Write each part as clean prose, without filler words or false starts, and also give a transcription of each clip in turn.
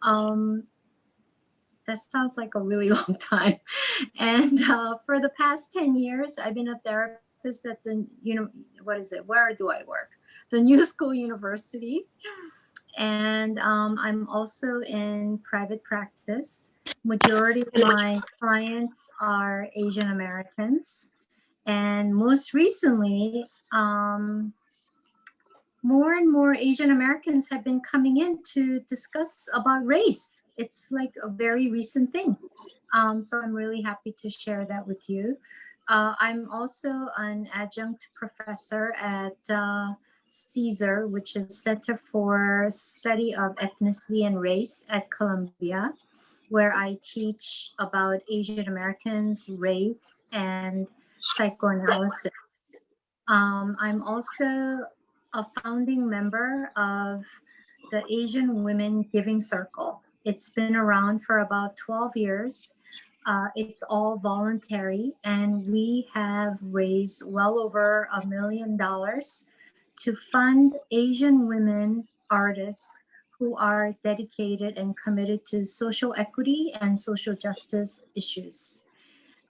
Um, that sounds like a really long time. And for the past 10 years, I've been a therapist at the, what is it? Where do I work? The New School University. And I'm also in private practice. Majority of my clients are Asian Americans. And most recently, more and more Asian Americans have been coming in to discuss about race. It's like a very recent thing. So I'm really happy to share that with you. I'm also an adjunct professor at CSER, which is Center for Study of Ethnicity and Race at Columbia, where I teach about Asian Americans, race, and psychoanalysis. I'm also a founding member of the Asian Women Giving Circle. It's been around for about 12 years. It's all voluntary, and we have raised well over $1 million to fund Asian women artists who are dedicated and committed to social equity and social justice issues.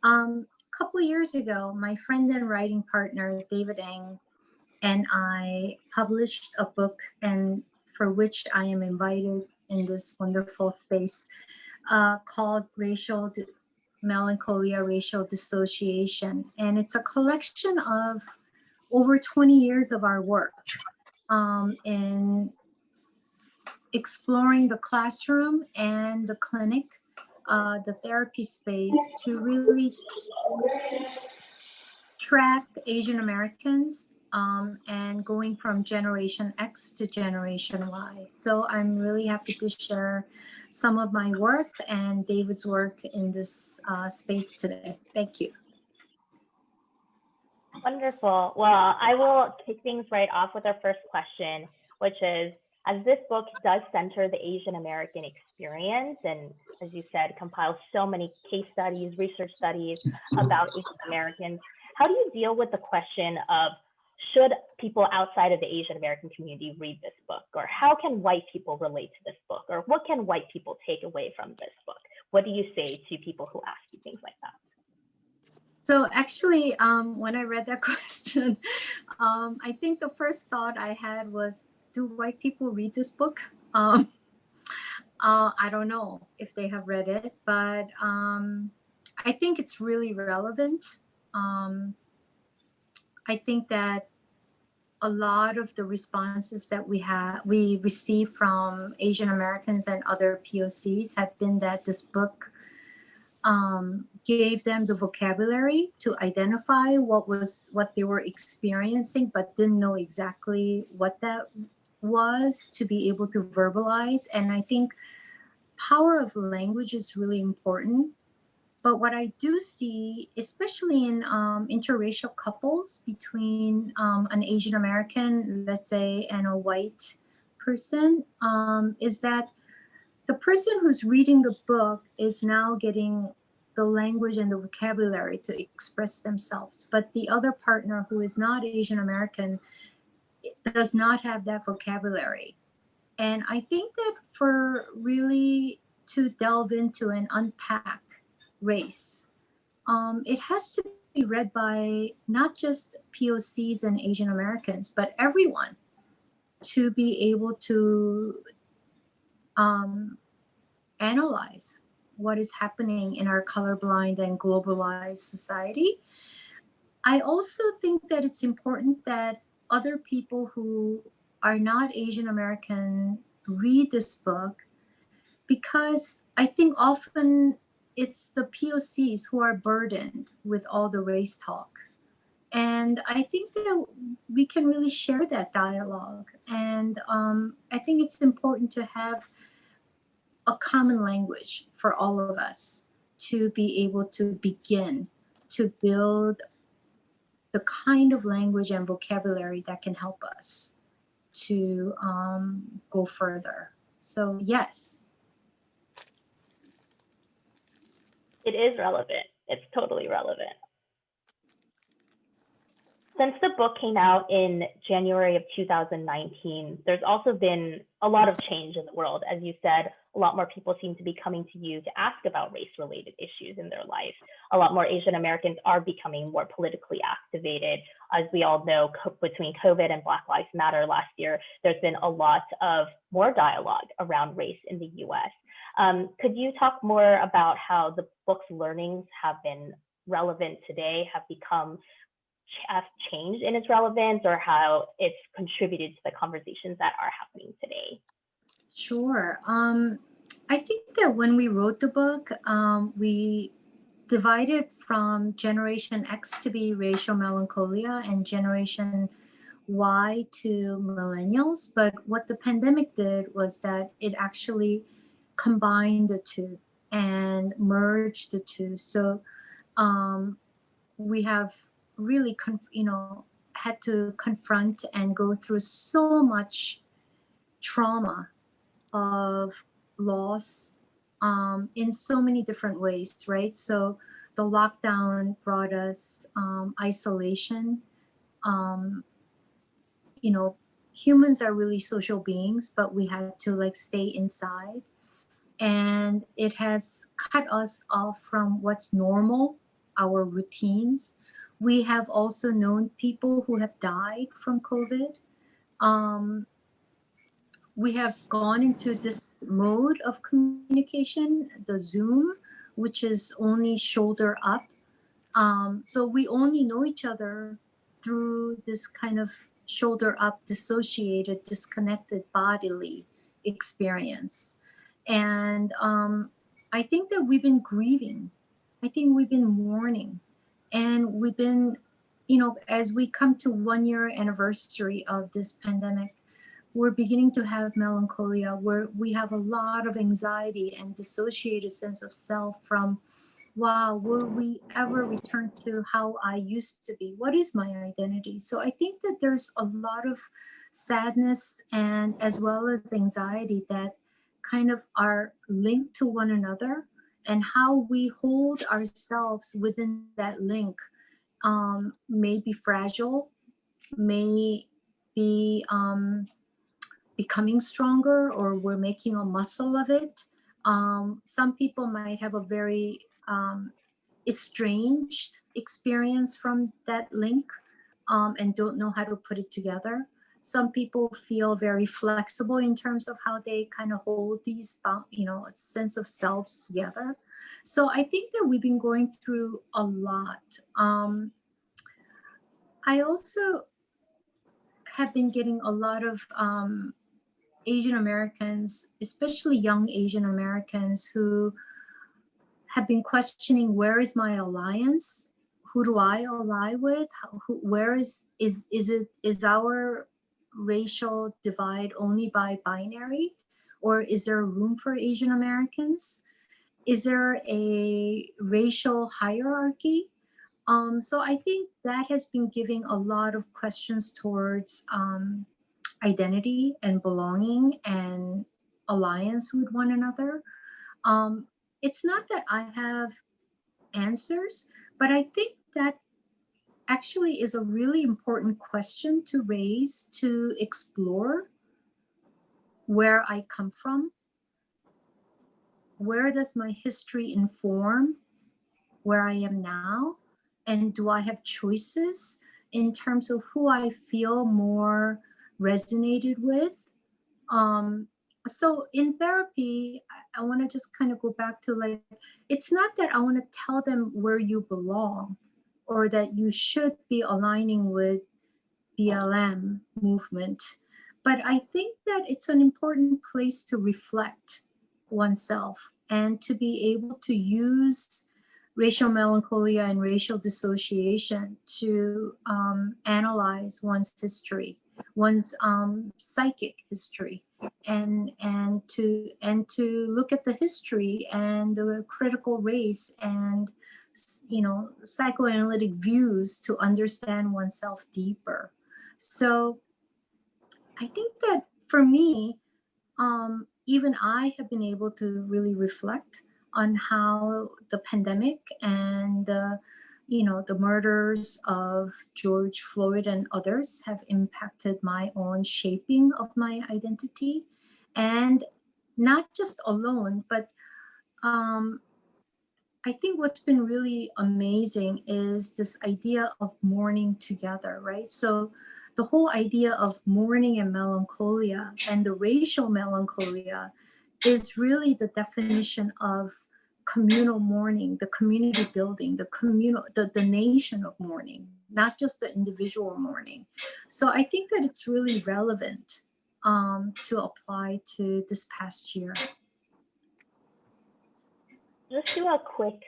A couple of years ago, my friend and writing partner, David Eng, and I published a book, and for which I am invited in this wonderful space, called Melancholia, Racial Dissociation. And it's a collection of over 20 years of our work in exploring the classroom and the clinic, the therapy space, to really track Asian Americans and going from Generation X to Generation Y. So I'm really happy to share some of my work and David's work in this space today. Thank you. Wonderful. Well, I will kick things right off with our first question, which is, as this book does center the Asian American experience, and as you said, compiles so many case studies, research studies about Asian Americans, how do you deal with the question of, should people outside of the Asian American community read this book? Or how can white people relate to this book? Or what can white people take away from this book? What do you say to people who ask you things like that? So actually, when I read that question, I think the first thought I had was, do white people read this book? I don't know if they have read it, but I think it's really relevant. I think that a lot of the responses that we receive from Asian Americans and other POCs have been that this book gave them the vocabulary to identify what they were experiencing, but didn't know exactly what that was, to be able to verbalize. And I think power of language is really important. But what I do see, especially in interracial couples between an Asian American, let's say, and a white person, is that the person who's reading the book is now getting the language and the vocabulary to express themselves. But the other partner, who is not Asian American, does not have that vocabulary. And I think that for really to delve into and unpack race, it has to be read by not just POCs and Asian Americans, but everyone, to be able to analyze what is happening in our colorblind and globalized society. I also think that it's important that other people who are not Asian American read this book, because I think often it's the POCs who are burdened with all the race talk. And I think that we can really share that dialogue. And I think it's important to have a common language for all of us to be able to begin to build the kind of language and vocabulary that can help us to go further. So yes. It is relevant. It's totally relevant. Since the book came out in January of 2019, there's also been a lot of change in the world. As you said, a lot more people seem to be coming to you to ask about race-related issues in their life. A lot more Asian Americans are becoming more politically activated. As we all know, between COVID and Black Lives Matter last year, there's been a lot of more dialogue around race in the US. Could you talk more about how the book's learnings have been relevant today, have changed in its relevance, or how it's contributed to the conversations that are happening today? Sure. I think that when we wrote the book, we divided from Generation X to be Racial Melancholia and Generation Y to Millennials. But what the pandemic did was that it actually combined the two and merged the two. So we have really, had to confront and go through so much trauma of loss in so many different ways, right? So the lockdown brought us isolation. Um, you know, Humans are really social beings, but we had to like stay inside. And it has cut us off from what's normal, our routines. We have also known people who have died from COVID. Um, we have gone into this mode of communication, the Zoom, which is only shoulder up. So we only know each other through this kind of shoulder up, dissociated, disconnected bodily experience. And I think that we've been grieving. I think we've been mourning. And we've been, as we come to 1 year anniversary of this pandemic, we're beginning to have melancholia where we have a lot of anxiety and dissociated sense of self from, wow, will we ever return to how I used to be? What is my identity? So I think that there's a lot of sadness and as well as anxiety that kind of are linked to one another, and how we hold ourselves within that link may be fragile, may be becoming stronger, or we're making a muscle of it. Some people might have a very estranged experience from that link and don't know how to put it together. Some people feel very flexible in terms of how they kind of hold these, sense of selves together. So I think that we've been going through a lot. I also have been getting a lot of Asian Americans, especially young Asian Americans, who have been questioning, where is my alliance? Who do I ally with? Where is our racial divide only by binary, or is there room for Asian Americans? Is there a racial hierarchy? So I think that has been giving a lot of questions towards identity and belonging and alliance with one another. Um, it's not that I have answers, but I think that actually is a really important question to raise, to explore where I come from. Where does my history inform where I am now? And do I have choices in terms of who I feel more resonated with? Um, so in therapy, I want to just kind of go back to like, it's not that I want to tell them where you belong or that you should be aligning with BLM movement, but I think that it's an important place to reflect oneself and to be able to use racial melancholia and racial dissociation to analyze one's history, one's psychic history, and to look at the history and the critical race and psychoanalytic views to understand oneself deeper. So I think that for me, even I have been able to really reflect on how the pandemic and the murders of George Floyd and others have impacted my own shaping of my identity. And not just alone, but um, I think what's been really amazing is this idea of mourning together, right? So the whole idea of mourning and melancholia and the racial melancholia is really the definition of communal mourning, the community building, the nation of mourning, not just the individual mourning. So I think that it's really relevant to apply to this past year. Just do a quick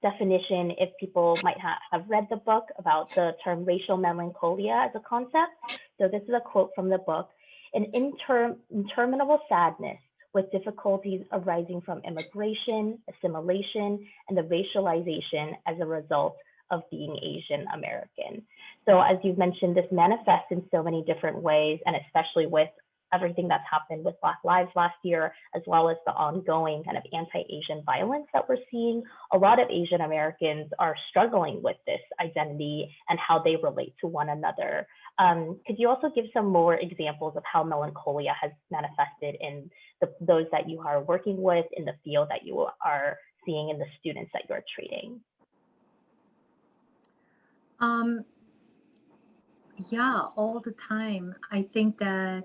definition if people might have read the book about the term racial melancholia as a concept. So this is a quote from the book: an interminable sadness with difficulties arising from immigration, assimilation, and the racialization as a result of being Asian American. So as you've mentioned, this manifests in so many different ways, and especially with everything that's happened with Black Lives last year, as well as the ongoing kind of anti-Asian violence that we're seeing. A lot of Asian Americans are struggling with this identity and how they relate to one another. Could you also give some more examples of how melancholia has manifested in those that you are working with, in the field that you are seeing, in the students that you're treating? Yeah, all the time. I think that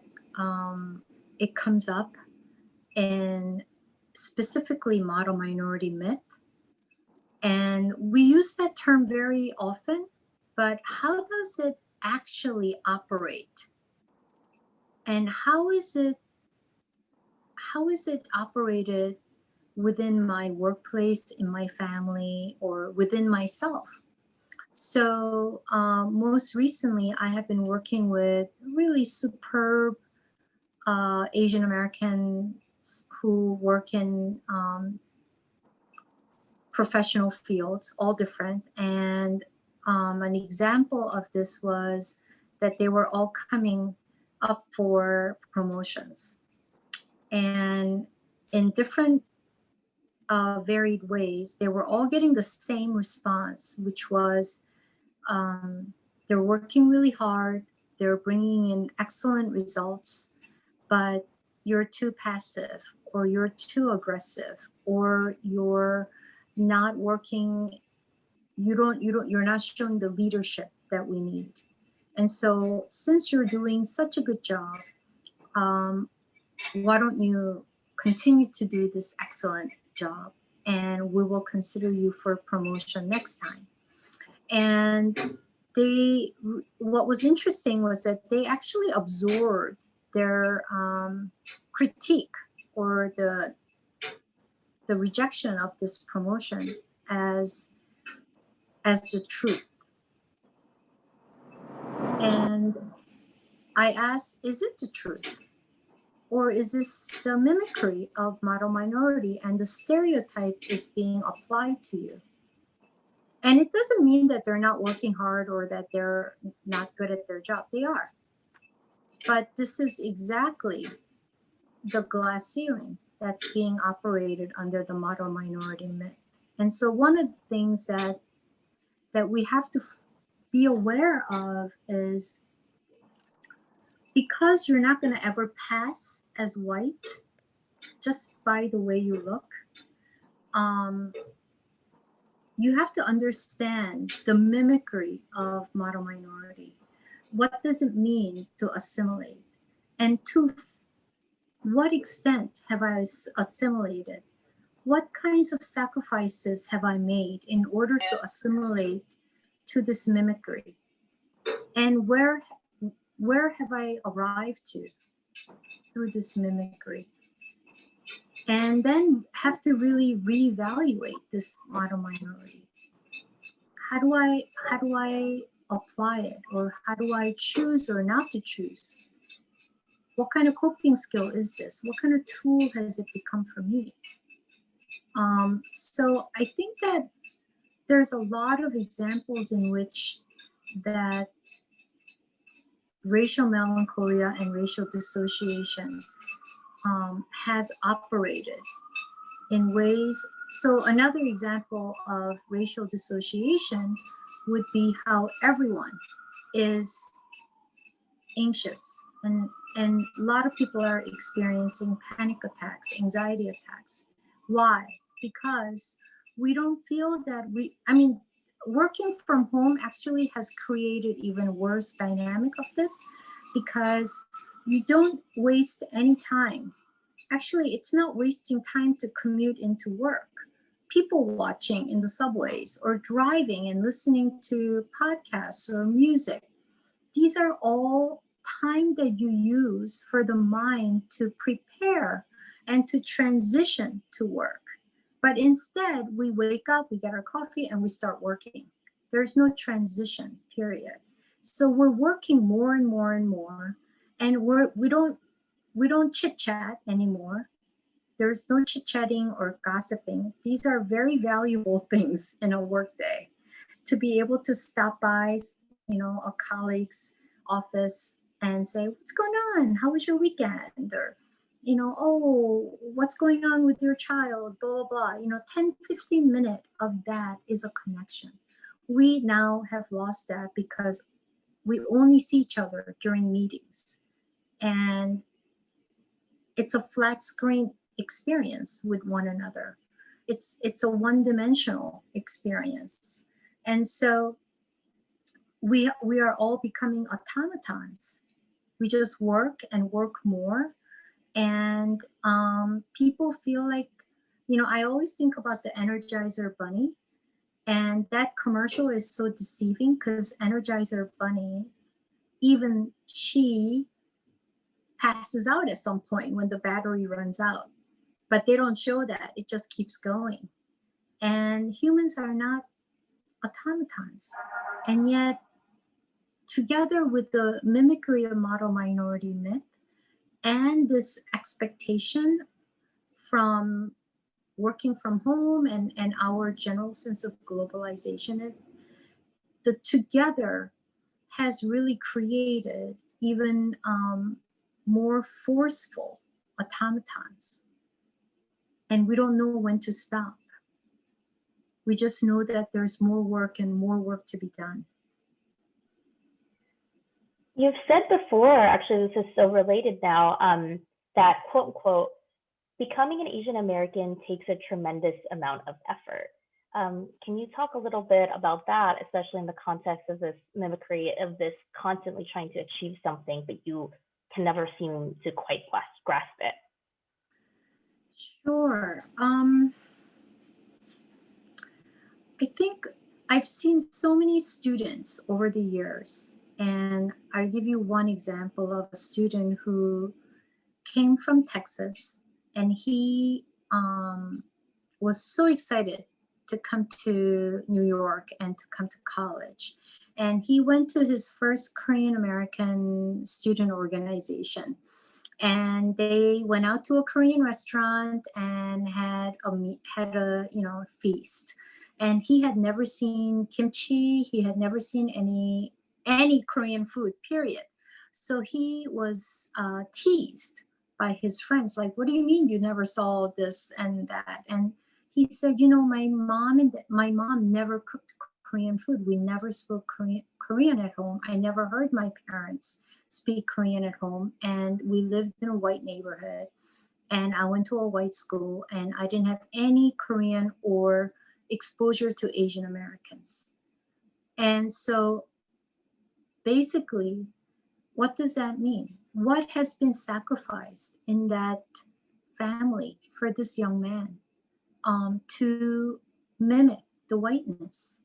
it comes up in specifically model minority myth. And we use that term very often, but how does it actually operate? And how is it operated within my workplace, in my family, or within myself? So most recently, I have been working with really superb Asian Americans who work in professional fields, all different. And an example of this was that they were all coming up for promotions. And in different varied ways, they were all getting the same response, which was they're working really hard, they're bringing in excellent results, but you're too passive, or you're too aggressive, or you're not working, you're not showing the leadership that we need. And so since you're doing such a good job, why don't you continue to do this excellent job, and we will consider you for promotion next time. And what was interesting was that they actually absorbed their critique, or the rejection of this promotion as the truth. And I asked, is it the truth? Or is this the mimicry of model minority, and the stereotype is being applied to you? And it doesn't mean that they're not working hard or that they're not good at their job. They are. But this is exactly the glass ceiling that's being operated under the model minority myth. And so one of the things that we have to be aware of is, because you're not going to ever pass as white just by the way you look, you have to understand the mimicry of model minority. What does it mean to assimilate? And to what extent have I assimilated? What kinds of sacrifices have I made in order to assimilate to this mimicry? And where have I arrived to through this mimicry? And then have to really reevaluate this model minority. How do I apply it, or how do I choose or not to choose? What kind of coping skill is this? What kind of tool has it become for me? So I think that there's a lot of examples in which that racial melancholia and racial dissociation has operated in ways. So another example of racial dissociation would be how everyone is anxious and a lot of people are experiencing panic attacks, anxiety attacks. Why? Because we don't feel that I mean, working from home actually has created even worse dynamic of this, because you don't waste any time. Actually, it's not wasting time to commute into work. People watching in the subways or driving and listening to podcasts or music, these are all time that you use for the mind to prepare and to transition to work. But instead, we wake up, we get our coffee, and we start working. There's no transition period. So we're working more and more and more, and we don't chit chat anymore. There's no chit chatting or gossiping. These are very valuable things in a workday, to be able to stop by, a colleague's office and say, "What's going on? How was your weekend?" Or, "Oh, what's going on with your child?" Blah, blah, blah. 10, 15 minutes of that is a connection. We now have lost that because we only see each other during meetings. And it's a flat screen experience with one another. It's a one-dimensional experience. And so we are all becoming automatons. We just work and work more, and people feel like, I always think about the Energizer Bunny, and that commercial is so deceiving because Energizer Bunny, even she passes out at some point when the battery runs out, but they don't show that. It just keeps going. And humans are not automatons, and yet, together with the mimicry of model minority myth and this expectation from working from home, and our general sense of globalization, the together has really created even more forceful automatons. And we don't know when to stop. We just know that there's more work and more work to be done. You've said before, actually, this is so related now, that quote unquote, becoming an Asian American takes a tremendous amount of effort. Can you talk a little bit about that, especially in the context of this mimicry, of this constantly trying to achieve something, but you can never seem to quite grasp it? Sure. I think I've seen so many students over the years, and I'll give you one example of a student who came from Texas, and he was so excited to come to New York and to come to college. And he went to his first Korean American student organization. And they went out to a Korean restaurant and had a feast. And he had never seen kimchi. He had never seen any Korean food. Period. So he was teased by his friends, like, "What do you mean you never saw this and that?" And he said, my mom never cooked Korean food. We never spoke Korean at home. I never heard my parents speak Korean at home, and we lived in a white neighborhood, and I went to a white school, and I didn't have any Korean or exposure to Asian Americans. And so basically, what does that mean? What has been sacrificed in that family for this young man to mimic the whiteness?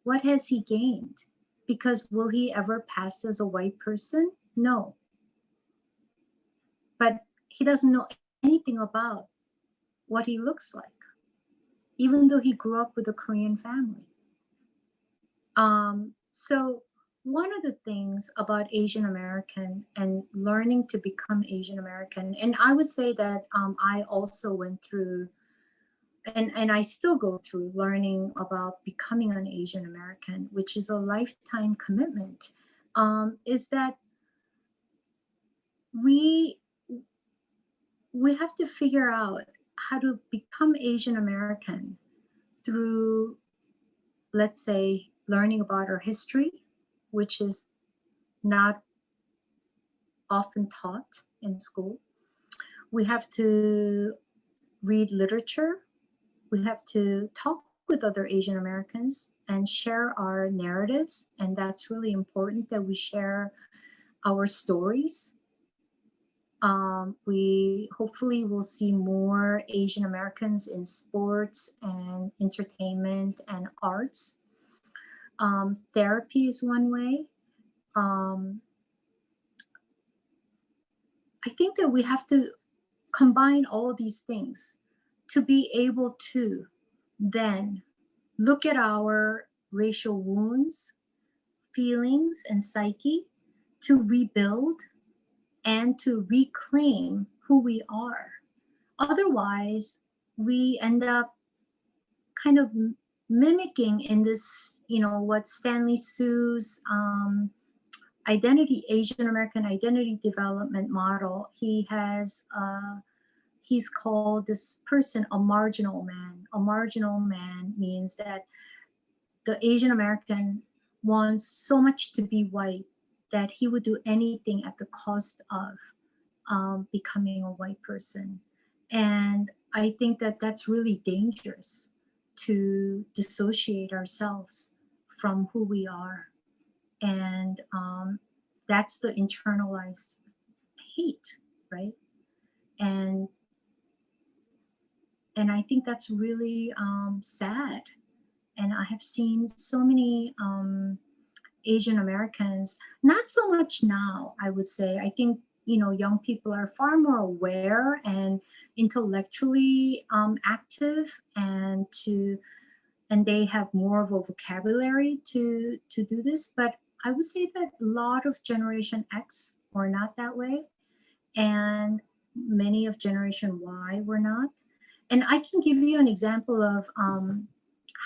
What has he gained? Because will he ever pass as a white person? No. But he doesn't know anything about what he looks like, even though he grew up with a Korean family. So one of the things about Asian American and learning to become Asian American, and I would say that I also went through, and I still go through learning about becoming an Asian American, which is a lifetime commitment, is that we have to figure out how to become Asian American through, let's say, learning about our history, which is not often taught in school. We have to read literature. We have to talk with other Asian Americans and share our narratives. And that's really important that we share our stories. We hopefully will see more Asian Americans in sports and entertainment and arts. Therapy is one way. Um, I think that we have to combine all these things to be able to then look at our racial wounds, feelings, and psyche to rebuild and to reclaim who we are. Otherwise, we end up kind of mimicking in this, what Stanley Sue's Asian American identity development model. He's called this person a marginal man. A marginal man means that the Asian American wants so much to be white that he would do anything at the cost of becoming a white person. And I think that that's really dangerous, to dissociate ourselves from who we are. And that's the internalized hate, right? And I think that's really sad. And I have seen so many Asian Americans, not so much now, I would say. I think, young people are far more aware and intellectually active, and they have more of a vocabulary to do this. But I would say that a lot of Generation X were not that way, and many of Generation Y were not. And I can give you an example of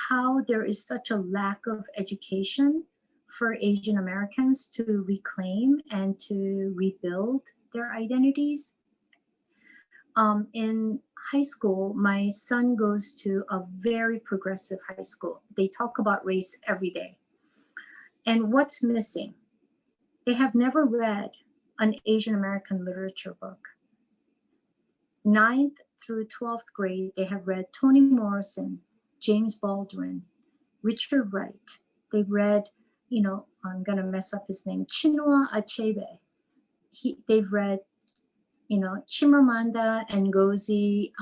how there is such a lack of education for Asian Americans to reclaim and to rebuild their identities. In high school, my son goes to a very progressive high school. They talk about race every day. And what's missing? They have never read an Asian American literature book. 9th through 12th grade, they have read Toni Morrison, James Baldwin, Richard Wright. They've read, I'm going to mess up his name, Chinua Achebe. They've read, Chimamanda Ngozi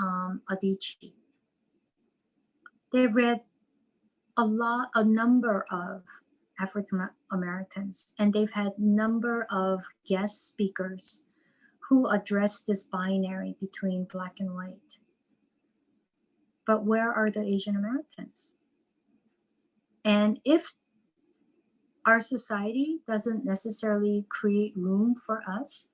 Adichie. They've read a number of African Americans, and they've had number of guest speakers who address this binary between Black and white. But where are the Asian Americans? And if our society doesn't necessarily create room for us,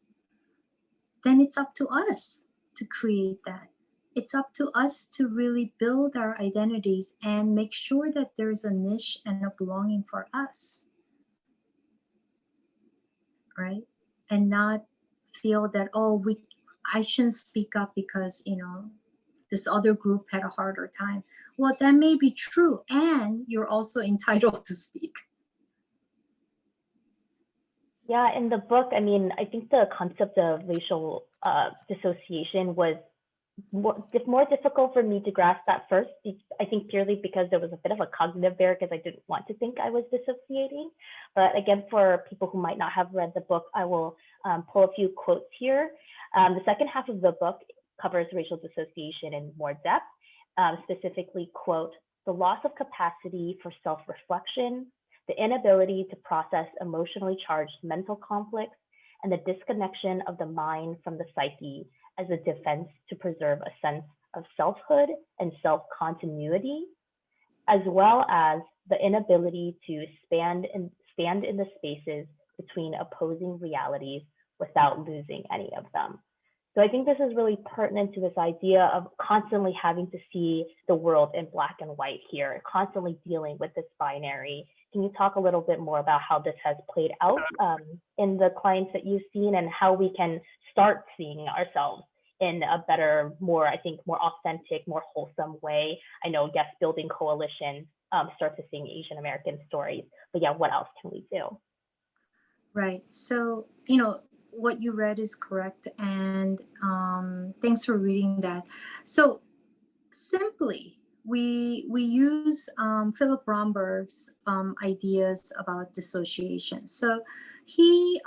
then it's up to us to create that. It's up to us to really build our identities and make sure that there's a niche and a belonging for us, right? And not feel that, I shouldn't speak up because, this other group had a harder time. Well, that may be true, and you're also entitled to speak. Yeah, in the book, I mean, I think the concept of racial dissociation was more difficult for me to grasp at first. I think purely because there was a bit of a cognitive barrier because I didn't want to think I was dissociating. But again, for people who might not have read the book, I will pull a few quotes here. The second half of the book covers racial dissociation in more depth, specifically, quote, the loss of capacity for self-reflection, the inability to process emotionally charged mental conflicts, and the disconnection of the mind from the psyche as a defense to preserve a sense of selfhood and self-continuity, as well as the inability to stand in the spaces between opposing realities without losing any of them. So I think this is really pertinent to this idea of constantly having to see the world in Black and white here, constantly dealing with this binary. Can you talk a little bit more about how this has played out in the clients that you've seen, and how we can start seeing ourselves in a better, more authentic, more wholesome way? I know Guest Building Coalition starts to seeing Asian American stories, but yeah, what else can we do? Right. So, what you read is correct, and thanks for reading that. So simply, we use Philip Romberg's ideas about dissociation. So he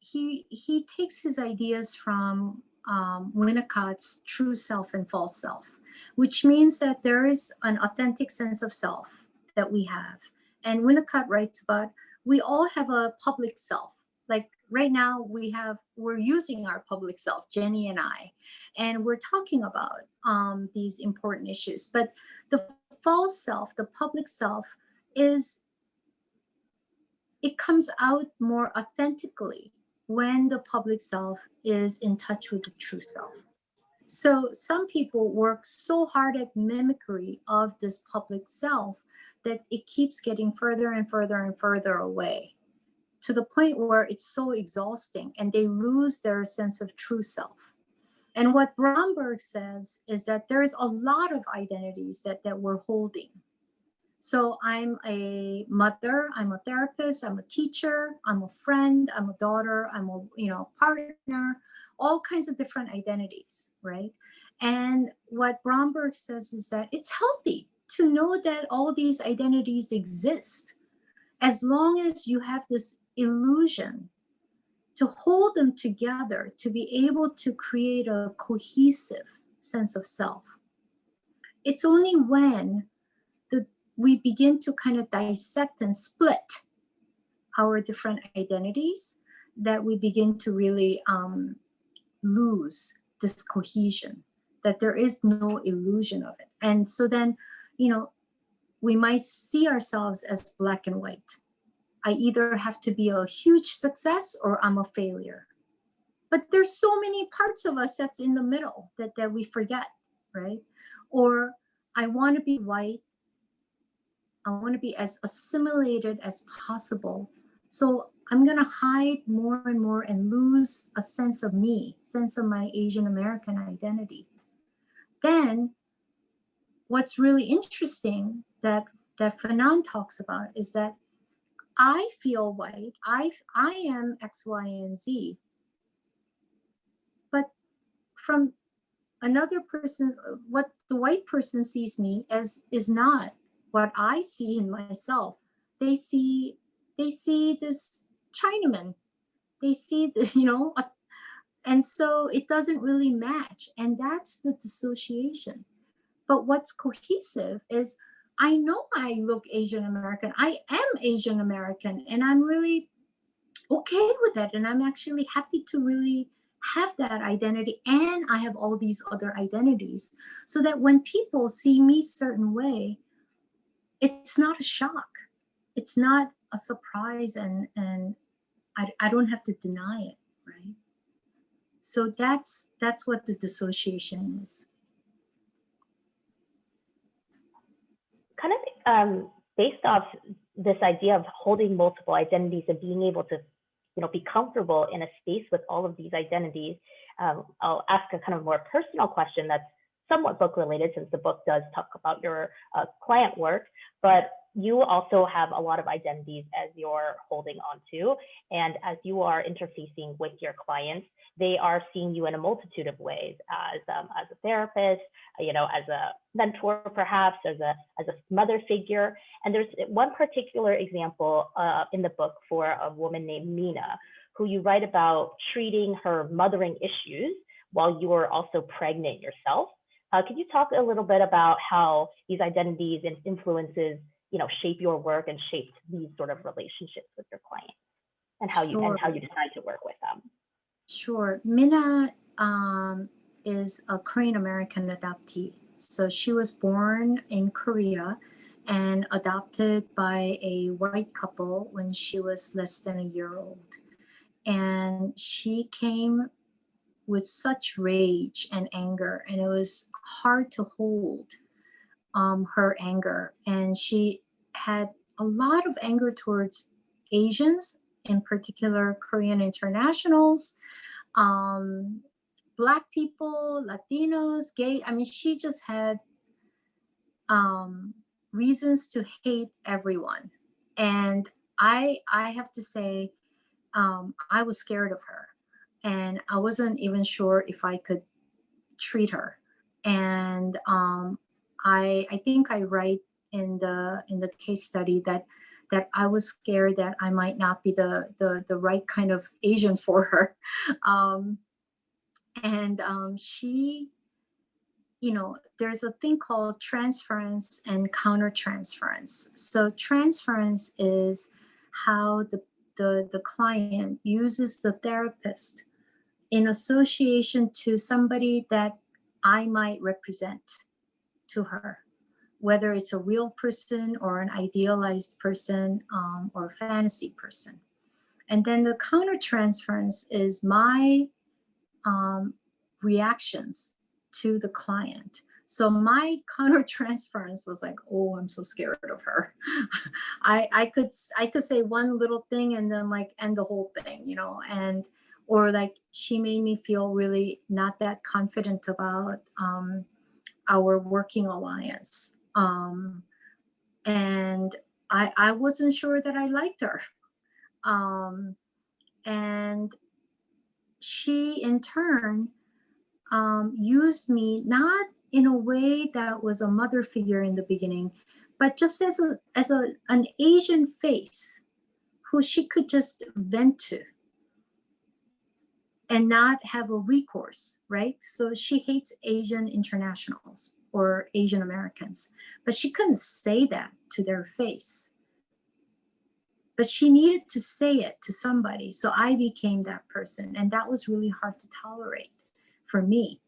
he takes his ideas from Winnicott's true self and false self, which means that there is an authentic sense of self that we have. And Winnicott writes about we all have a public self. Like right now, we're using our public self, Jenny and I, and we're talking about these important issues. But the false self, the public self, is it comes out more authentically when the public self is in touch with the true self. So some people work so hard at mimicry of this public self that it keeps getting further and further and further away to the point where it's so exhausting and they lose their sense of true self. And what Bromberg says is that there's a lot of identities that we're holding. So I'm a mother, I'm a therapist, I'm a teacher, I'm a friend, I'm a daughter, I'm a partner, all kinds of different identities, right? And what Bromberg says is that it's healthy to know that all these identities exist as long as you have this illusion to hold them together to be able to create a cohesive sense of self. It's only when the we begin to kind of dissect and split our different identities that we begin to really lose this cohesion, that there is no illusion of it. And so then, you know, we might see ourselves as black and white. I either have to be a huge success or I'm a failure. But there's so many parts of us that's in the middle that we forget, right? Or I want to be white. I want to be as assimilated as possible. So I'm going to hide more and more and lose a sense of me, sense of my Asian American identity. Then what's really interesting that Fanon talks about is that I feel white. I am X, Y, and Z. But from another person, what the white person sees me as is not what I see in myself. They see they see this Chinaman. They see the, and so it doesn't really match. And that's the dissociation. But what's cohesive is I know I look Asian American. I am Asian American, and I'm really okay with that. And I'm actually happy to really have that identity. And I have all these other identities so that when people see me certain way, it's not a shock. It's not a surprise, and I don't have to deny it, right? So that's what the dissociation is. Kind of based off this idea of holding multiple identities and being able to, be comfortable in a space with all of these identities, I'll ask a kind of more personal question that's somewhat book related, since the book does talk about your client work, but you also have a lot of identities as you're holding on to. And as you are interfacing with your clients, they are seeing you in a multitude of ways as a therapist, as a mentor, perhaps as a mother figure. And there's one particular example in the book for a woman named Mina, who you write about treating her mothering issues while you were also pregnant yourself. Could you talk a little bit about how these identities and influences, shape your work and shape these sort of relationships with your clients, and how you decide to work with them? Sure. Mina is a Korean American adoptee. So she was born in Korea and adopted by a white couple when she was less than a year old. And she came with such rage and anger, and it was hard to hold her anger. And she had a lot of anger towards Asians, in particular Korean internationals, um, Black people, Latinos, gay. I mean, she just had reasons to hate everyone. And I have to say, I was scared of her, and I wasn't even sure if I could treat her. And I think I write in the case study that I was scared that I might not be the right kind of Asian for her. um, and she, there's a thing called transference and countertransference. So transference is how the client uses the therapist in association to somebody that I might represent to her, whether it's a real person or an idealized person, or a fantasy person. And then the countertransference is my um, reactions to the client. So my countertransference was like, oh, I'm so scared of her. I could say one little thing and then like end the whole thing, and or like she made me feel really not that confident about our working alliance. And I wasn't sure that I liked her. Um, and she in turn used me not in a way that was a mother figure in the beginning, but just as an Asian face who she could just vent to and not have a recourse, right? So she hates Asian internationals or Asian Americans, but she couldn't say that to their face. But she needed to say it to somebody. So I became that person. And that was really hard to tolerate for me.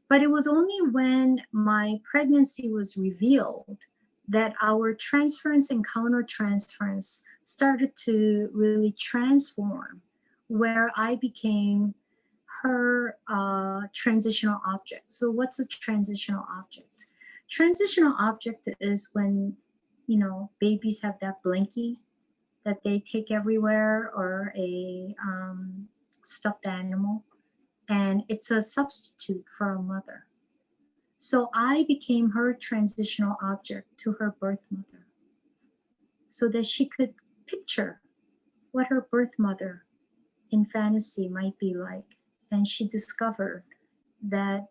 But it was only when my pregnancy was revealed that our transference and countertransference started to really transform, where I became her transitional object. So, what's a transitional object? Transitional object is when, babies have that blankie that they take everywhere, or a stuffed animal, and it's a substitute for a mother. So I became her transitional object to her birth mother so that she could picture what her birth mother in fantasy might be like. And she discovered that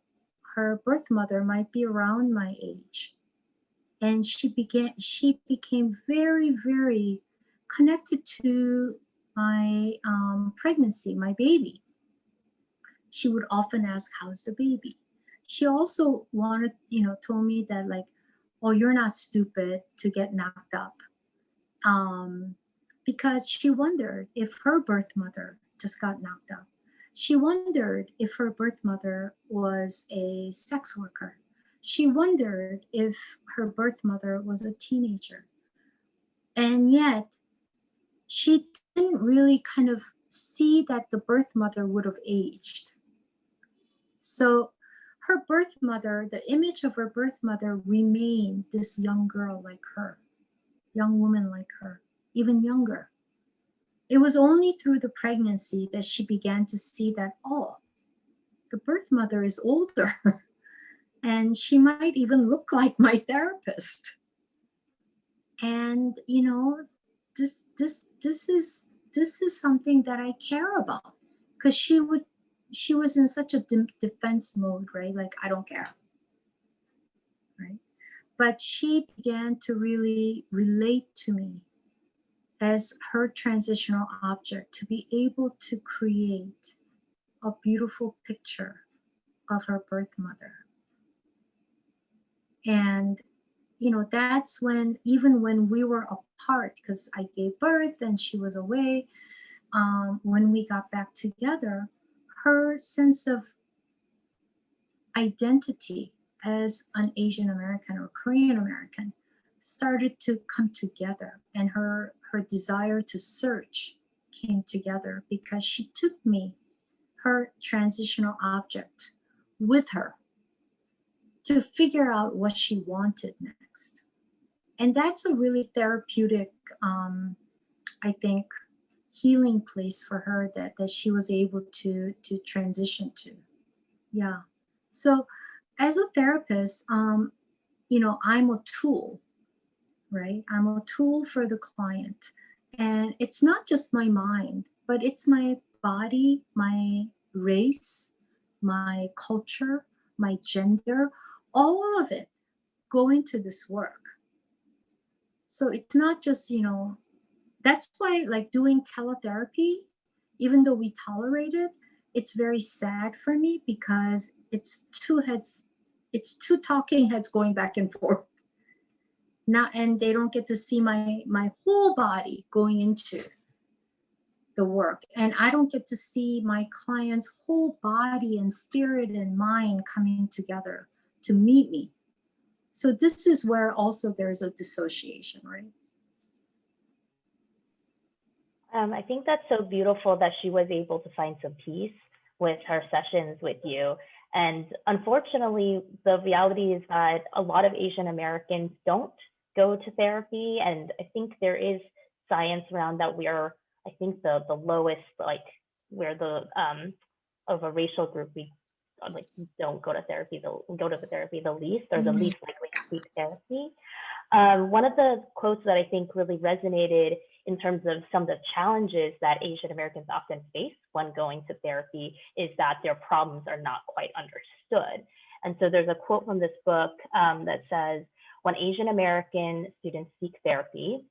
her birth mother might be around my age. And she became very, very connected to my pregnancy, my baby. She would often ask, how's the baby? She also wanted, told me that, like, oh, you're not stupid to get knocked up. Um, because she wondered if her birth mother just got knocked up. She wondered if her birth mother was a sex worker. She wondered if her birth mother was a teenager. And yet, she didn't really kind of see that the birth mother would have aged. So her birth mother, the image of her birth mother remained this young girl like her, young woman like her, even younger. It was only through the pregnancy that she began to see that, oh, the birth mother is older and she might even look like my therapist. And this is something that I care about, because she was in such a defense mode, right? Like, I don't care, right? But she began to really relate to me as her transitional object, to be able to create a beautiful picture of her birth mother. And that's when, even when we were apart, because I gave birth and she was away, when we got back together, her sense of identity as an Asian American or Korean American started to come together, and her desire to search came together, because she took me, her transitional object, with her to figure out what she wanted next. And that's a really therapeutic, I think, healing place for her, that she was able to transition to. Yeah. So as a therapist, I'm a tool, right? I'm a tool for the client. And it's not just my mind. but it's my body, my race, my culture, my gender, all of it go into this work. So it's not just, that's why like doing telotherapy, even though we tolerate it, it's very sad for me because it's two talking heads going back and forth. Not and they don't get to see my whole body going into the work. And I don't get to see my client's whole body and spirit and mind coming together to meet me. So this is where also there's a dissociation, right? I think that's so beautiful that she was able to find some peace with her sessions with you. And unfortunately, the reality is that a lot of Asian Americans don't go to therapy. And I think there is science around that we are, I think the lowest, like we're the of a racial group, we like don't go to therapy, we go to the therapy the least, or the least likely to seek therapy. One of the quotes that I think really resonated in terms of some of the challenges that Asian Americans often face when going to therapy is that their problems are not quite understood. And so there's a quote from this book that says, when Asian American students seek therapy,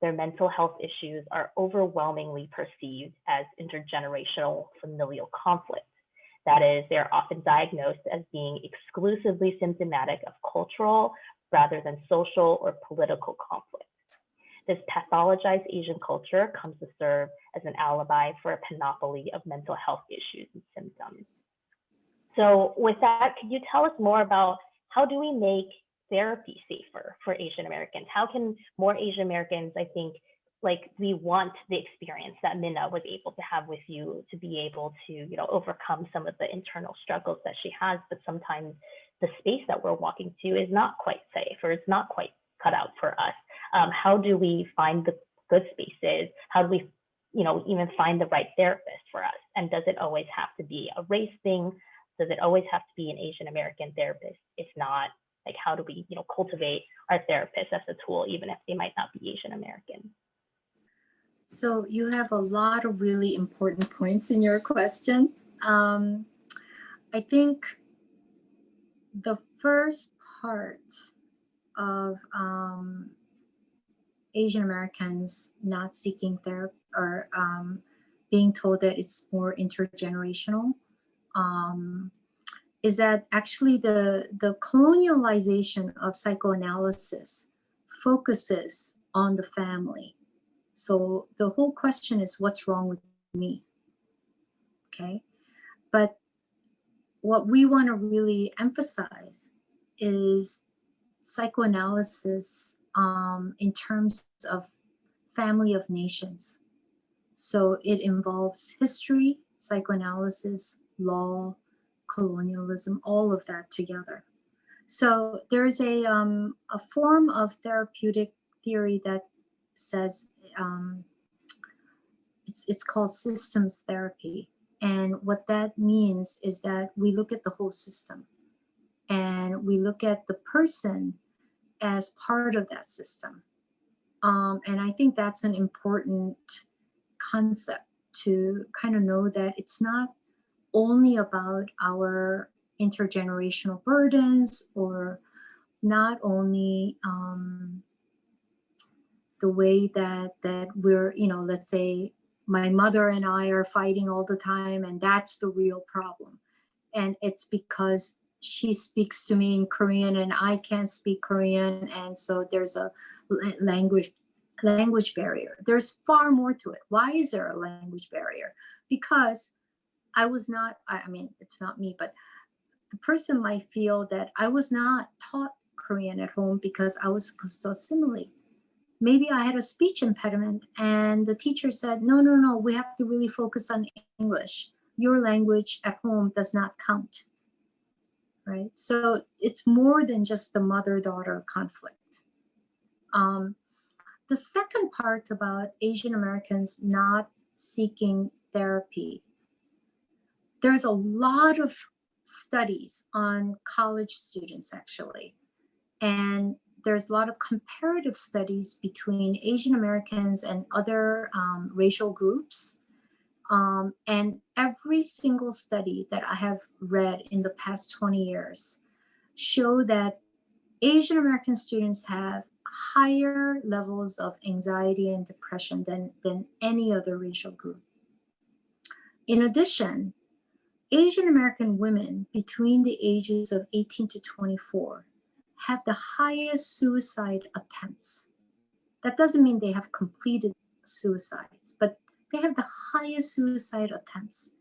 their mental health issues are overwhelmingly perceived as intergenerational familial conflict. That is, they're often diagnosed as being exclusively symptomatic of cultural rather than social or political conflict. This pathologized Asian culture comes to serve as an alibi for a panoply of mental health issues and symptoms. So with that, could you tell us more about how do we make therapy safer for Asian Americans? How can more Asian Americans, I think, like we want the experience that Minna was able to have with you to be able to, overcome some of the internal struggles that she has, but sometimes the space that we're walking to is not quite safe or it's not quite cut out for us. How do we find the good spaces? How do we, even find the right therapist for us? And does it always have to be a race thing? Does it always have to be an Asian American therapist? If not, like how do we, cultivate our therapists as a tool, even if they might not be Asian American? So you have a lot of really important points in your question. I think the first part of Asian Americans not seeking therapy or being told that it's more intergenerational um, is that actually the colonialization of psychoanalysis focuses on the family. So the whole question is, what's wrong with me? Okay. But what we want to really emphasize is psychoanalysis in terms of family of nations. So it involves history, psychoanalysis, law, colonialism, all of that together. So there's a form of therapeutic theory that says it's called systems therapy. And what that means is that we look at the whole system and we look at the person as part of that system. And I think that's an important concept to kind of know that it's not only about our intergenerational burdens or not only the way that we're, let's say my mother and I are fighting all the time and that's the real problem. And it's because she speaks to me in Korean and I can't speak Korean. And so there's a language barrier. There's far more to it. Why is there a language barrier? Because I mean, it's not me, but the person might feel that I was not taught Korean at home because I was supposed to assimilate. Maybe I had a speech impediment and the teacher said, no, no, no, we have to really focus on English. Your language at home does not count, right? So it's more than just the mother-daughter conflict. The second part about Asian Americans not seeking therapy, there's a lot of studies on college students actually. And there's a lot of comparative studies between Asian Americans and other racial groups. And every single study that I have read in the past 20 years show that Asian American students have higher levels of anxiety and depression than any other racial group. In addition, Asian American women between the ages of 18 to 24 have the highest suicide attempts. That doesn't mean they have completed suicides, but they have the highest suicide attempts.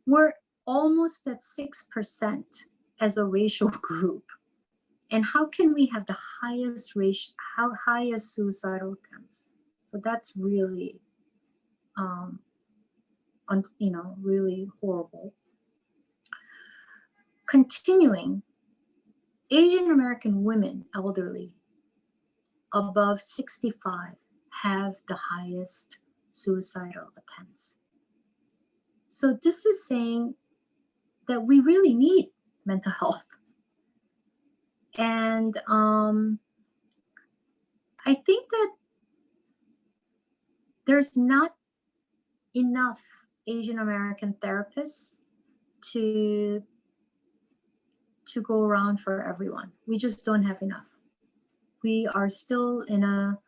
We're almost at 6% as a racial group. And how can we have the highest suicidal attempts? So that's really, really horrible. Continuing, Asian American women, elderly, above 65, have the highest suicidal attempts. So this is saying that we really need mental health. And I think that there's not enough Asian American therapists to go around for everyone. We just don't have enough. We are still in a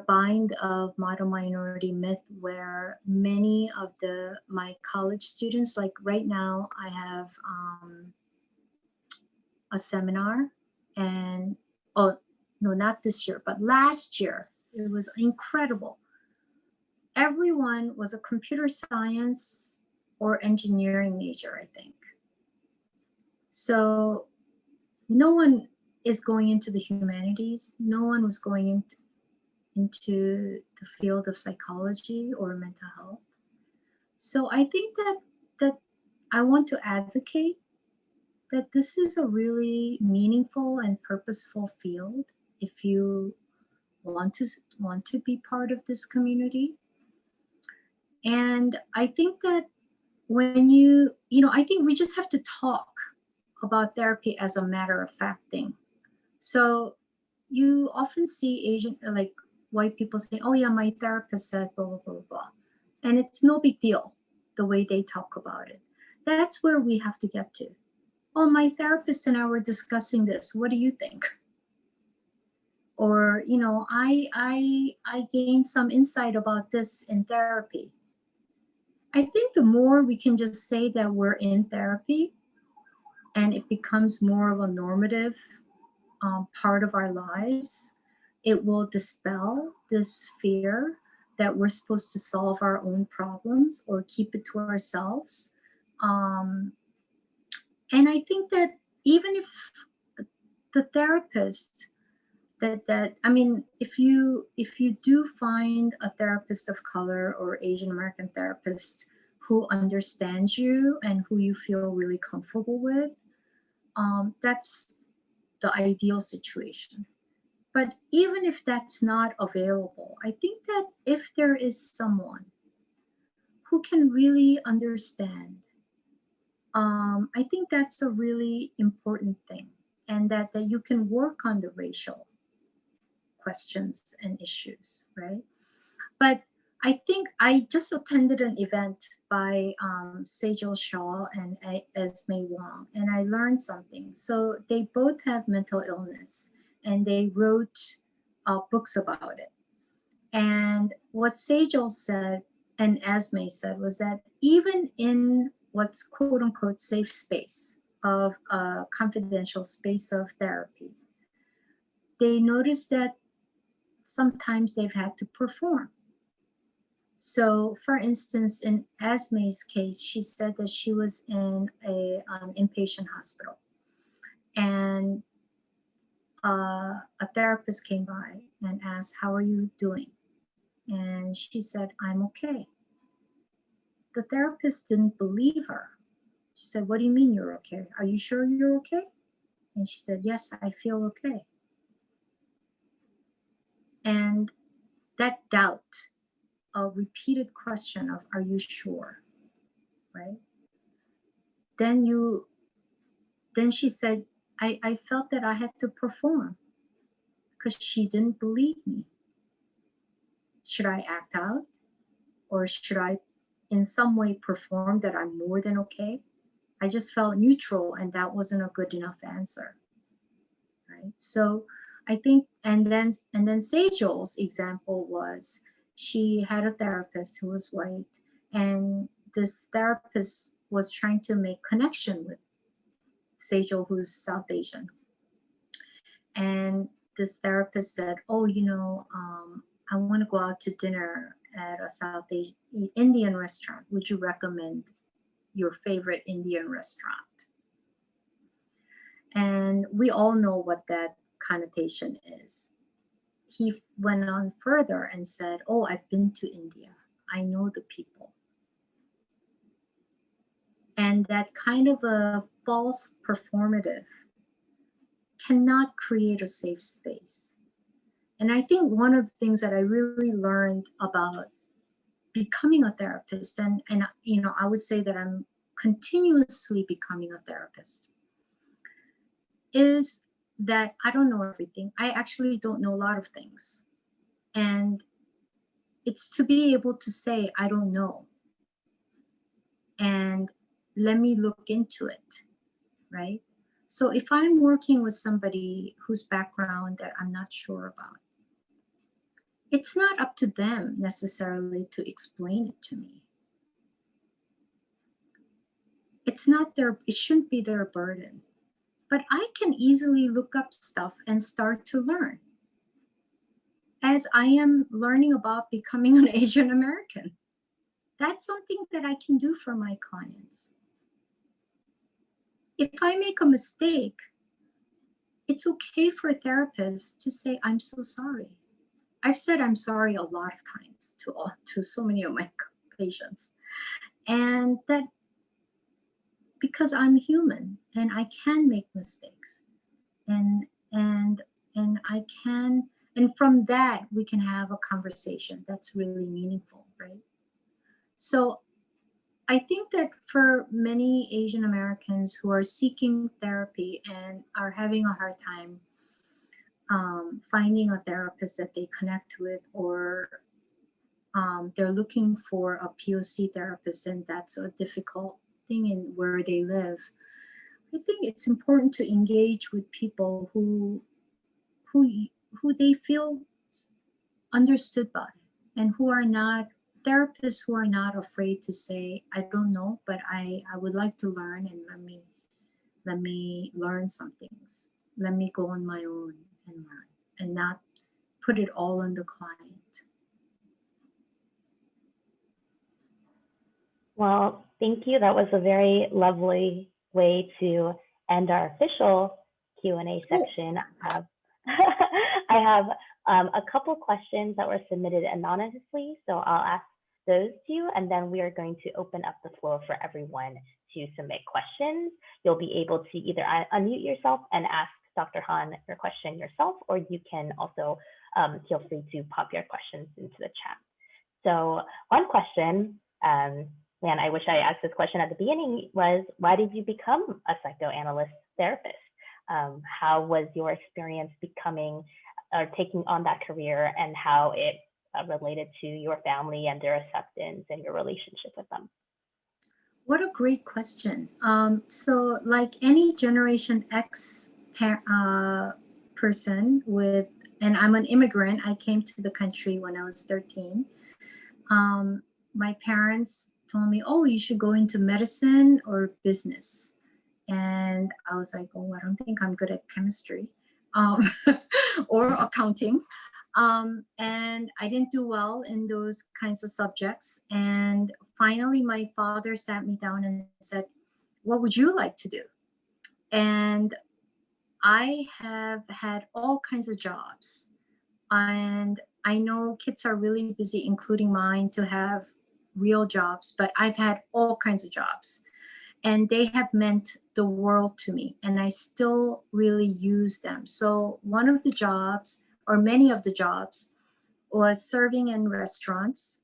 bind of model minority myth where many of my college students, like right now, I have a seminar, and oh no, not this year, but last year, it was incredible. Everyone was a computer science or engineering major, I think. So no one is going into the humanities. No one was going into the field of psychology or mental health. So I think that I want to advocate that this is a really meaningful and purposeful field if you want to be part of this community. And I think that when I think we just have to talk about therapy as a matter of fact thing. So you often see like white people say, oh yeah, my therapist said blah, blah, blah, blah. And it's no big deal the way they talk about it. That's where we have to get to. Oh, my therapist and I were discussing this. What do you think? Or, I gained some insight about this in therapy. I think the more we can just say that we're in therapy and it becomes more of a normative part of our lives, it will dispel this fear that we're supposed to solve our own problems or keep it to ourselves. And I think that even if the therapist if you do find a therapist of color or Asian American therapist who understands you and who you feel really comfortable with, that's the ideal situation. But even if that's not available, I think that if there is someone who can really understand, I think that's a really important thing, and that you can work on the racial questions and issues, right? But I think I just attended an event by Sejal Shah and Esme Wong, and I learned something. So they both have mental illness, and they wrote books about it. And what Sejal said and Esme said was that even in what's quote unquote safe space of a confidential space of therapy, they noticed that sometimes they've had to perform. So, for instance, in Esme's case, she said that she was in an inpatient hospital, and a therapist came by and asked, "How are you doing?" And she said, "I'm okay." The therapist didn't believe her. She said, "What do you mean you're okay? Are you sure you're okay?" And she said, "Yes, I feel okay." And that doubt, a repeated question of, "Are you sure?" Right? Then she said, I felt that I had to perform because she didn't believe me. Should I act out or should I in some way perform that I'm more than okay? I just felt neutral, and that wasn't a good enough answer, right? So I think, and then Sejal's example was she had a therapist who was white, and this therapist was trying to make connection with Sejal, who's South Asian, and this therapist said, "Oh, I want to go out to dinner at a South Asian Indian restaurant. Would you recommend your favorite Indian restaurant?" And we all know what that connotation is. He went on further and said, "Oh, I've been to India. I know the people." And that kind of a false performative cannot create a safe space. And I think one of the things that I really learned about becoming a therapist, and I would say that I'm continuously becoming a therapist, is that I don't know everything. I actually don't know a lot of things. And it's to be able to say, I don't know. And let me look into it, right? So if I'm working with somebody whose background that I'm not sure about, it's not up to them necessarily to explain it to me. It shouldn't be their burden. But I can easily look up stuff and start to learn as I am learning about becoming an Asian American. That's something that I can do for my clients. If I make a mistake, it's okay for a therapist to say, "I'm so sorry." I've said I'm sorry a lot of times to so many of my patients. And that because I'm human and I can make mistakes. And and and I can, and from that we can have a conversation that's really meaningful, right? So I think that for many Asian Americans who are seeking therapy and are having a hard time finding a therapist that they connect with, or they're looking for a POC therapist, and that's a difficult thing in where they live. I think it's important to engage with people who who they feel understood by, and who are not therapists who are not afraid to say, "I don't know, but I would like to learn, and let me learn some things. Let me go on my own and learn, and not put it all on the client." Well, thank you. That was a very lovely way to end our official Q&A section. I have a couple questions that were submitted anonymously, so I'll ask those to you, and then we are going to open up the floor for everyone to submit questions. You'll be able to either unmute yourself and ask Dr. Han your question yourself, or you can also feel free to pop your questions into the chat. So one question, man, I wish I asked this question at the beginning, was why did you become a psychoanalyst therapist? How was your experience becoming or taking on that career, and how it related to your family and their acceptance and your relationship with them? What a great question. So, like any Generation X person and I'm an immigrant. I came to the country when I was 13. My parents told me, "Oh, you should go into medicine or business." And I was like, "Oh, I don't think I'm good at chemistry or accounting." And I didn't do well in those kinds of subjects. And finally, my father sat me down and said, "What would you like to do?" And I have had all kinds of jobs. And I know kids are really busy, including mine, to have real jobs, but I've had all kinds of jobs. And they have meant the world to me, and I still really use them. So one of the jobs, or many of the jobs, was serving in restaurants.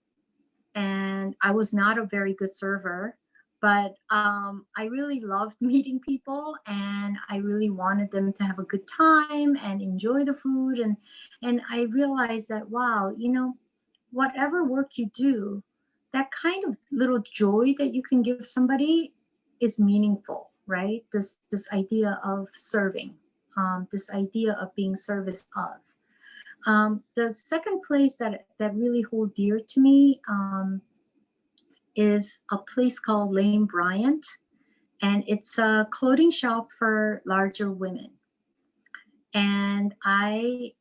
And I was not a very good server, but I really loved meeting people, and I really wanted them to have a good time and enjoy the food. And I realized that, wow, whatever work you do, that kind of little joy that you can give somebody is meaningful, right? This idea of serving, this idea of being service of. The second place that really hold dear to me is a place called Lane Bryant, and it's a clothing shop for larger women. And I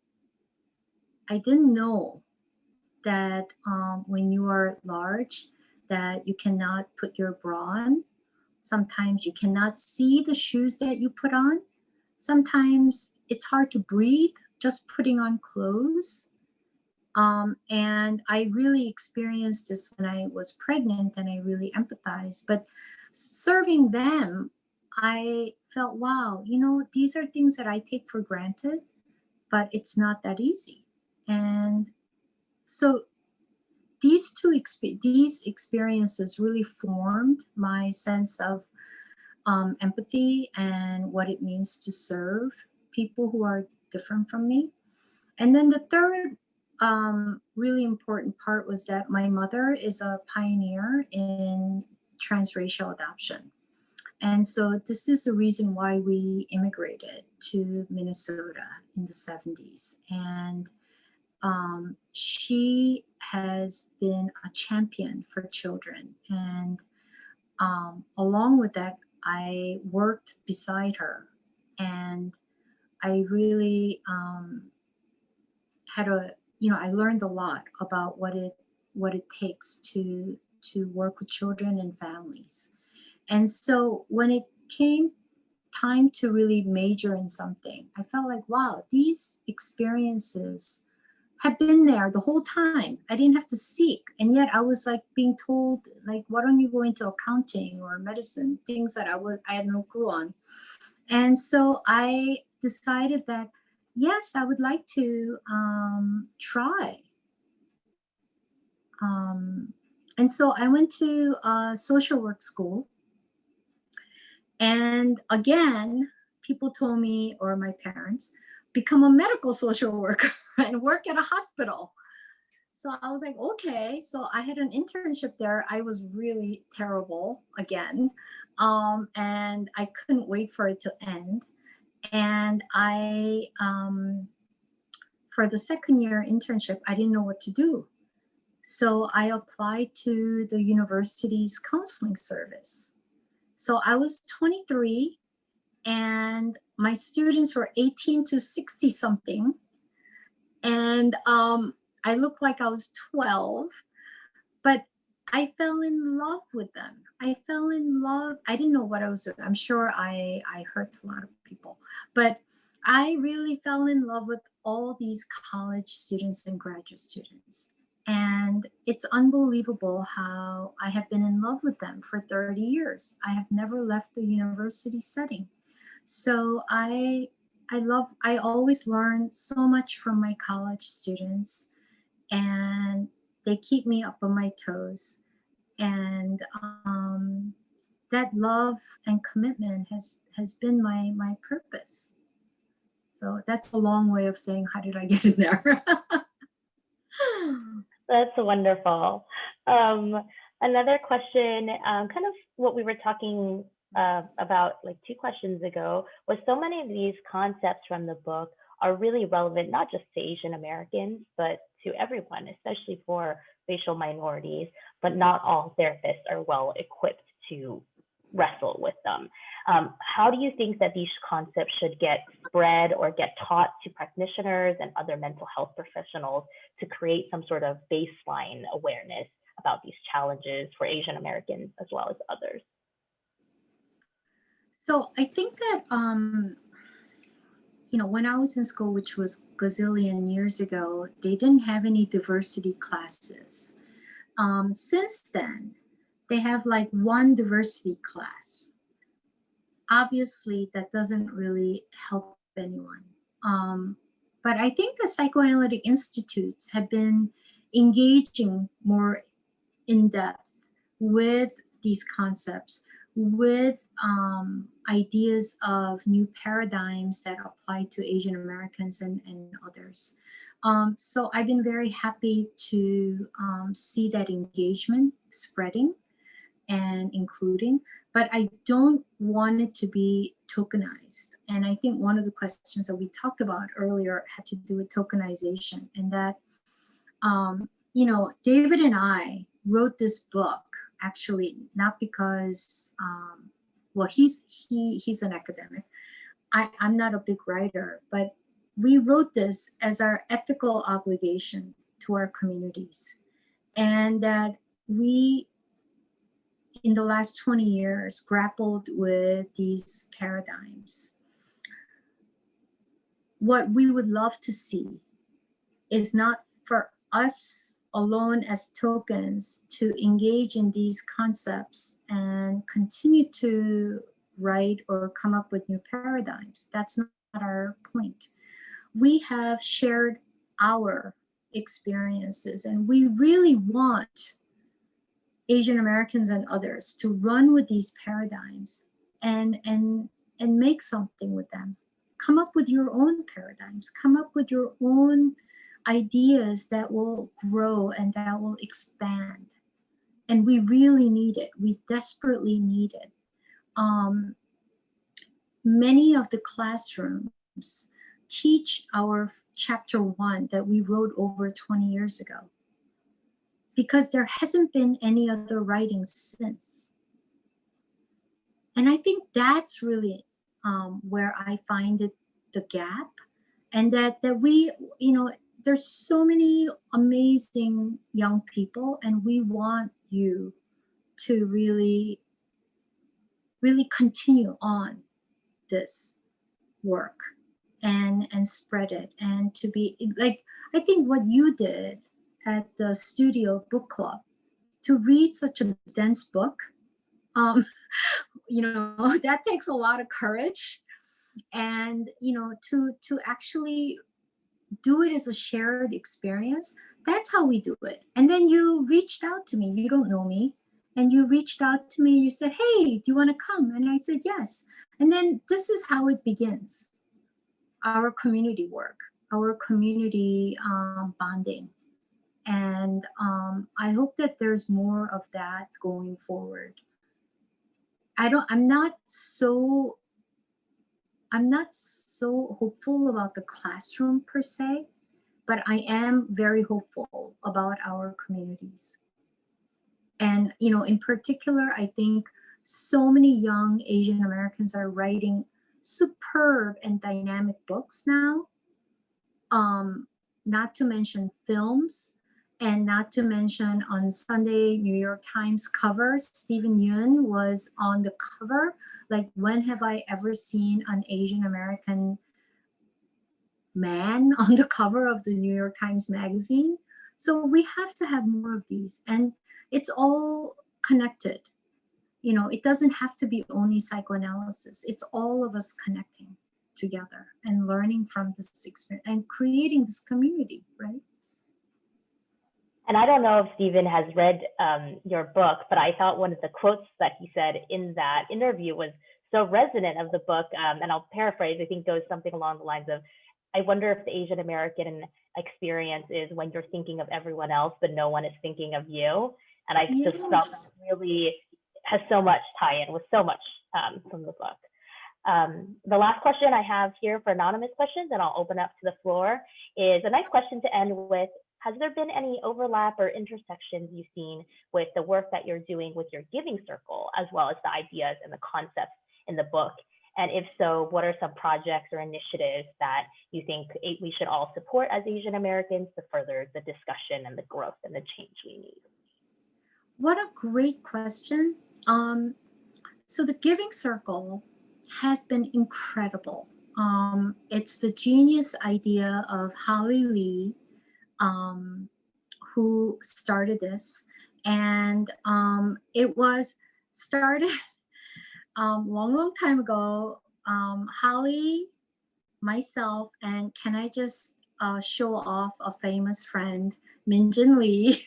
didn't know that when you are large, that you cannot put your bra on. Sometimes you cannot see the shoes that you put on. Sometimes it's hard to breathe just putting on clothes. And I really experienced this when I was pregnant, and I really empathized. But serving them, I felt, wow, these are things that I take for granted, but it's not that easy. And so these experiences really formed my sense of empathy and what it means to serve people who are different from me. And then the third really important part was that my mother is a pioneer in transracial adoption. And so this is the reason why we immigrated to Minnesota in the 70s. And she has been a champion for children. And along with that, I worked beside her. And I really had I learned a lot about what it takes to work with children and families. And so when it came time to really major in something, I felt like, wow, these experiences had been there the whole time. I didn't have to seek. And yet I was like being told, like, why don't you go into accounting or medicine, things that I had no clue on. And so I decided that, yes, I would like to try. And so I went to social work school. And again, people told me, or my parents, become a medical social worker and work at a hospital. So I was like, okay. So I had an internship there. I was really terrible again. And I couldn't wait for it to end. And for the second year internship, I didn't know what to do. So I applied to the university's counseling service. So I was 23 and my students were 18 to 60 something. And I looked like I was 12, but I fell in love with them. I fell in love. I didn't know what I was doing. I'm sure I hurt a lot of people, but I really fell in love with all these college students and graduate students. And it's unbelievable how I have been in love with them for 30 years. I have never left the university setting. So I always learn so much from my college students, and they keep me up on my toes. And that love and commitment has been my purpose. So that's a long way of saying, how did I get in there? That's wonderful. Another question, kind of what we were talking about like 2 questions ago, was so many of these concepts from the book are really relevant, not just to Asian Americans, but to everyone, especially for racial minorities, but not all therapists are well equipped to wrestle with them. How do you think that these concepts should get spread or get taught to practitioners and other mental health professionals to create some sort of baseline awareness about these challenges for Asian Americans as well as others? So I think that when I was in school, which was gazillion years ago, they didn't have any diversity classes. Since then, they have like one diversity class. Obviously, that doesn't really help anyone. But I think the psychoanalytic institutes have been engaging more in depth with these concepts, with ideas of new paradigms that apply to Asian Americans and others. So I've been very happy to see that engagement spreading and including, but I don't want it to be tokenized. And I think one of the questions that we talked about earlier had to do with tokenization, and that, David and I wrote this book actually not because, well, he's an academic. I'm not a big writer, but we wrote this as our ethical obligation to our communities, and that we in the last 20 years grappled with these paradigms. What we would love to see is not for us alone as tokens to engage in these concepts and continue to write or come up with new paradigms. That's not our point. We have shared our experiences, and we really want Asian Americans and others to run with these paradigms and make something with them. Come up with your own paradigms. Come up with your own ideas that will grow and that will expand. And we really need it. We desperately need it. Many of the classrooms teach our chapter 1 that we wrote over 20 years ago, because there hasn't been any other writing since. And I think that's really where I find the gap, and that we, there's so many amazing young people, and we want you to really, really continue on this work and spread it, and to be like, I think what you did at the studio book club, to read such a dense book, that takes a lot of courage, and to actually do it as a shared experience. That's how we do it. And then you reached out to me. You don't know me, and you reached out to me and you said, hey, do you want to come? And I said yes. And then this is how it begins, our community work, our community bonding. And I hope that there's more of that going forward. I'm not so hopeful about the classroom per se, but I am very hopeful about our communities. And in particular, I think so many young Asian Americans are writing superb and dynamic books now. Not to mention films, and not to mention on Sunday New York Times covers, Stephen Yun was on the cover. Like, when have I ever seen an Asian American man on the cover of the New York Times magazine? So we have to have more of these, and it's all connected. It doesn't have to be only psychoanalysis. It's all of us connecting together and learning from this experience and creating this community, right? And I don't know if Stephen has read your book, but I thought one of the quotes that he said in that interview was so resonant of the book, and I'll paraphrase, I think goes something along the lines of, I wonder if the Asian American experience is when you're thinking of everyone else, but no one is thinking of you. And I just felt that really has so much tie-in with so much from the book. The last question I have here for anonymous questions, and I'll open up to the floor, is a nice question to end with. Has there been any overlap or intersections you've seen with the work that you're doing with your giving circle, as well as the ideas and the concepts in the book? And if so, what are some projects or initiatives that you think we should all support as Asian Americans to further the discussion and the growth and the change we need? What a great question. So the Giving Circle has been incredible. It's the genius idea of Holly Lee, who started this, and it was started long time ago. Holly, myself, and can I just show off a famous friend, Minjin Lee,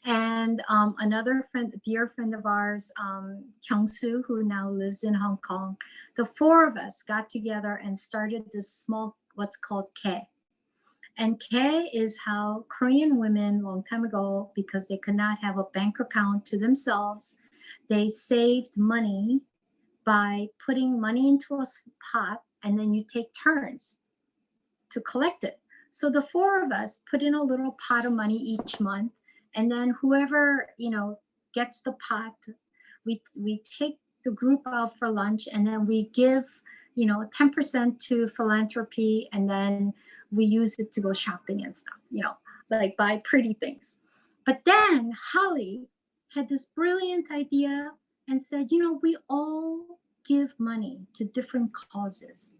And another friend, dear friend of ours, Kyung-soo, who now lives in Hong Kong, the four of us got together and started this small, what's called K. And K is how Korean women, long time ago, because they could not have a bank account to themselves, they saved money by putting money into a pot, and then you take turns to collect it. So the four of us put in a little pot of money each month, and then whoever, gets the pot, we take the group out for lunch, and then we give 10% to philanthropy, and then we use it to go shopping and stuff, like buy pretty things. But then Holly had this brilliant idea and said, we all give money to different causes,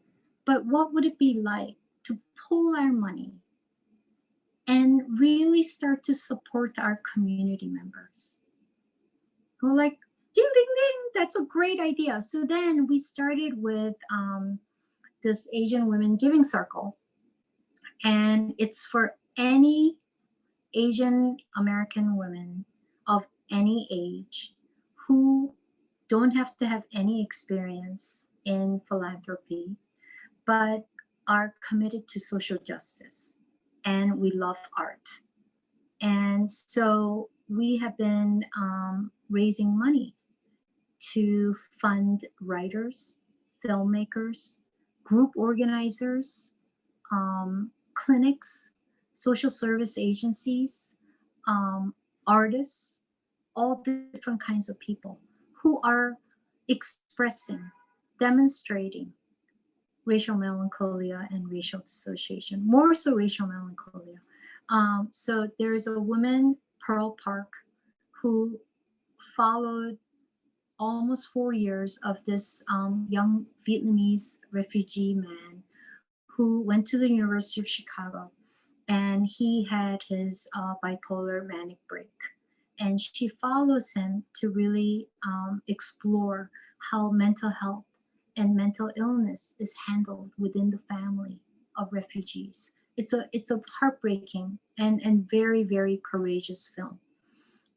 but what would it be like to pool our money and really start to support our community members? We're like, ding, ding, ding, that's a great idea. So then we started with this Asian Women Giving Circle, and it's for any Asian American women of any age who don't have to have any experience in philanthropy, but are committed to social justice, and we love art. And so we have been raising money to fund writers, filmmakers, group organizers, clinics, social service agencies, artists, all different kinds of people who are expressing, demonstrating racial melancholia and racial dissociation, more so racial melancholia. So there's a woman, Pearl Park, who followed almost 4 years of this young Vietnamese refugee man who went to the University of Chicago, and he had his bipolar manic break. And she follows him to really explore how mental health and mental illness is handled within the family of refugees. It's a heartbreaking and very, very courageous film.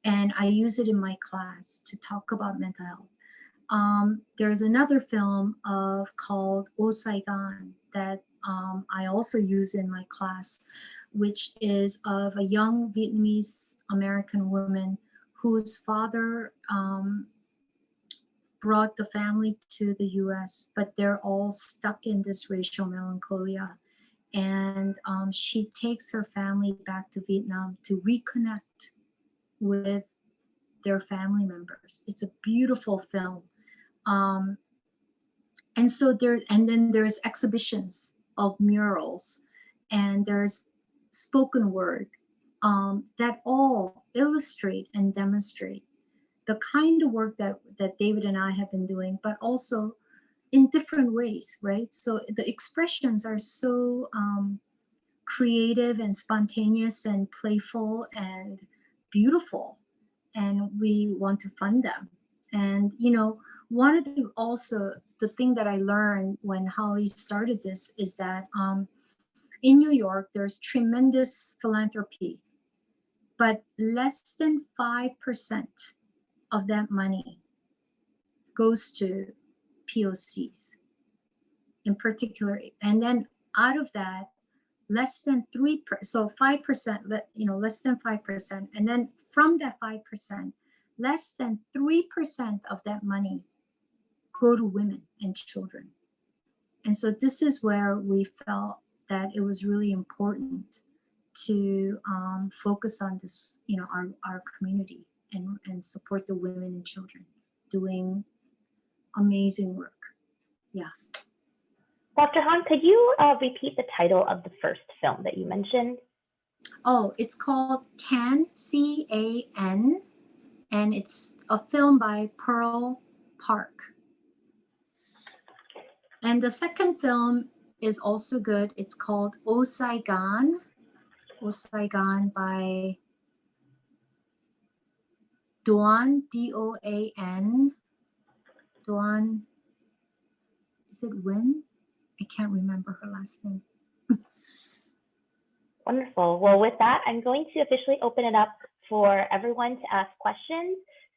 And I use it in my class to talk about mental health. There's another film called O Saigon that I also use in my class, which is of a young Vietnamese American woman whose father brought the family to the US, but they're all stuck in this racial melancholia. And she takes her family back to Vietnam to reconnect with their family members. It's a beautiful film. And then there's exhibitions of murals, and there's spoken word that all illustrate and demonstrate the kind of work that David and I have been doing, but also in different ways, right? So the expressions are so creative and spontaneous and playful and beautiful, and we want to fund them. And one of the thing that I learned when Holly started this is that in New York there's tremendous philanthropy, but less than 5% of that money goes to POCs in particular. And then out of that, less than 3%, so 5%, less than 5%. And then from that 5%, less than 3% of that money go to women and children. And so this is where we felt that it was really important to focus on this, our community and support the women and children doing amazing work. Yeah. Dr. Han, could you repeat the title of the first film that you mentioned? Oh, it's called Can, C-A-N, and it's a film by Pearl Park. And the second film is also good. It's called O Saigon by Doan, D-O-A-N. Doan, is it Win? I can't remember her last name. Wonderful. Well, with that, I'm going to officially open it up for everyone to ask questions.